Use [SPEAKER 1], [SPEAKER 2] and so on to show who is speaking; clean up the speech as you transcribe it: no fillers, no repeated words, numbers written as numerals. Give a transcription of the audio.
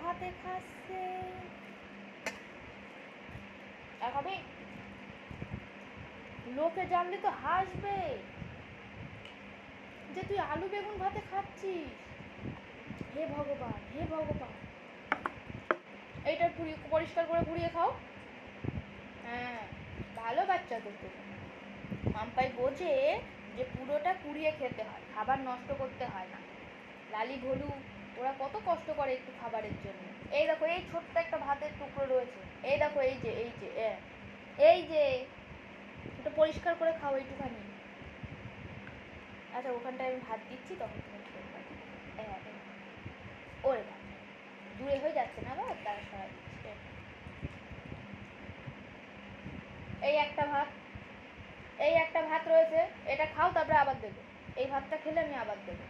[SPEAKER 1] ভাতে খাচ্ছে। খাবি? লোকে জানলে তো হাসবে যে তুই আলু বেগুন ভাতে খাচ্ছিস। হে ভগবান, হে ভগবান। এইটা পরিষ্কার করে পুড়িয়ে খাও। হ্যাঁ, ভালো বাচ্চা তো তুমি। মাম্পাই বোঝে যে পুরোটা কুড়িয়ে খেতে হয়, খাবার নষ্ট করতে হয় না। লালি ভলু ওরা কত কষ্ট করে একটু খাবারের জন্য। এই দেখো, এই ছোট্ট একটা ভাতের টুকরো রয়েছে। এই দেখো, এই যে এই যে এই যে এটা পরিষ্কার করে খাও এইটুখানি। আচ্ছা, ওখানটায় আমি ভাত দিচ্ছি, তখন তুমি খেয়ে পাবি। ওরে ভাত দূরে হয়ে যাচ্ছে না ভাত, তার সবাই দিচ্ছি। এই একটা ভাত রয়েছে, এটা খাও, তারপরে আবার দেবো। এই ভাতটা খেলে আমি আবার দেবো।